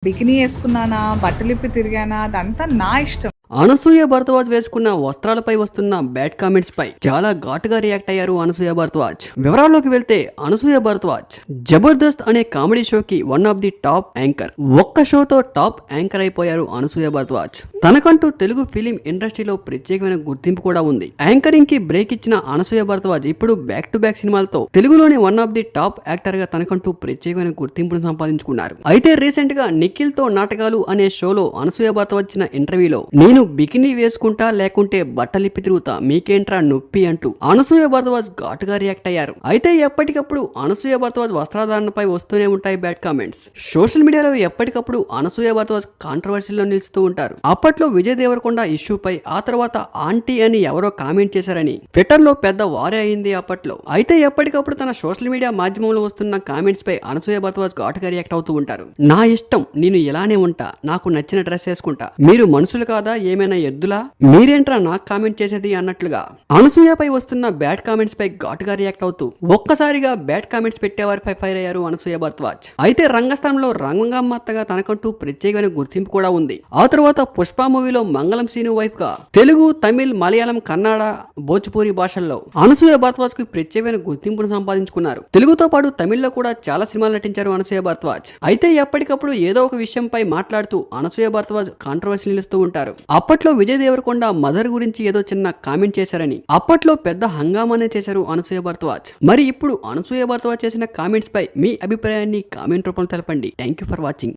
Bikini యేసుకున్నానా, బట్టలిప్పి తిరిగానా అదంతా నా ఇష్టం. అనసూయ భరద్వాజ్ వేసుకున్న వస్త్రాలపై వస్తున్న బ్యాడ్ కామెంట్స్ పై చాలా ఘాటుగా రియాక్ట్ అయ్యారు అనసూయ భరద్వాజ్. వివరాల్లోకి వెళ్తే అనసూయ భరద్వాజ్ జబర్దస్త్ అనే కామెడీ షోకి one of the top anchor. ఒక్క షోతో టాప్ యాంకర్ అయిపోయారు అనసూయ భరద్వాజ్. తనకంటూ తెలుగు ఫిలిం ఇండస్ట్రీలో ప్రత్యేకమైన గుర్తింపు కూడా ఉంది. యాంకరింగ్ కి బ్రేక్ ఇచ్చిన అనసూయ భరద్వాజ్ ఇప్పుడు బ్యాక్ టు బ్యాక్ సినిమాలతో తెలుగులోని one of the top actor గా తనకంటూ ప్రత్యేకమైన గుర్తింపును సంపాదించుకున్నారు. అయితే రీసెంట్ గా నిఖిల్ తో నాటకాలు అనే షోలో అనసూయ భరద్వాజ్ ఇచ్చిన ఇంటర్వ్యూలో నేను బికినీ వేసుకుంటా లేకుంటే బట్టలిప్పి తిరుగుతా, మీకేంట్రా నొప్పి అంటూ అనసూయ భరద్వాజ్ ఘాటుగా రియాక్ట్ అయ్యారు. అయితే ఎప్పటికప్పుడు అనసూయ భరద్వాజ్ వస్త్రధారణపై వస్తూనే ఉంటాయి బ్యాడ్ కామెంట్స్. సోషల్ మీడియాలో ఎప్పటికప్పుడు అనసూయ భరద్వాజ్ కాంట్రవర్సీలో నిలుస్తూ ఉంటారు. అప్పట్లో విజయ్ దేవరకొండ ఇష్యూపై, ఆ తర్వాత ఆంటీ అని ఎవరో కామెంట్ చేశారని ట్విట్టర్ లో పెద్ద వారే అయింది అప్పట్లో. అయితే ఎప్పటికప్పుడు తన సోషల్ మీడియా మాధ్యమంలో వస్తున్న కామెంట్స్ పై అనసూయ భరద్వాజ్ ఘాటుగా రియాక్ట్ అవుతూ ఉంటారు. నా ఇష్టం, నేను ఇలానే ఉంటా, నాకు నచ్చిన డ్రెస్ వేసుకుంటా, మీరు మనుషులు కాదా, ఏమైనా ఎద్దులా, మీరేంట్రా నాకు కామెంట్ చేసేది అన్నట్లుగా అనసూయపై వస్తున్న బ్యాడ్ కామెంట్స్ పై ఘాటుగా రియాక్ట్ అవుతూ ఒక్కసారిగా బ్యాడ్ కామెంట్స్ పెట్టేవారిపై ఫైర్ అయ్యారు అనసూయ భరద్వాజ్. అయితే రంగస్థలంలో రంగమ్మత్తగా తనకంటూ ప్రత్యేకమైన గుర్తింపు కూడా ఉంది. ఆ తర్వాత పుష్ప మూవీలో మంగళం సీను వైఫ్ గా తెలుగు, తమిళ్, మలయాళం, కన్నడ, భోజ్పూరి భాషల్లో అనసూయ భరద్వాజ్ కు ప్రత్యేకమైన గుర్తింపును సంపాదించుకున్నారు. తెలుగుతో పాటు తమిళ్లో కూడా చాలా సినిమాలు నటించారు అనసూయ భరద్వాజ్. అయితే ఎప్పటికప్పుడు ఏదో ఒక విషయంపై మాట్లాడుతూ అనసూయ భరద్వాజ్ కాంట్రవర్సీ నిలుస్తూ ఉంటారు. అప్పట్లో విజయ్ దేవరకొండ మదర్ గురించి ఏదో చిన్న కామెంట్ చేశారని అప్పట్లో పెద్ద హంగామానే చేశారు అనసూయ భరద్వాజ్. మరి ఇప్పుడు అనసూయ భరద్వాజ్ చేసిన కామెంట్స్ పై మీ అభిప్రాయాన్ని కామెంట్ రూపంలో తెలపండి. Thank you for watching.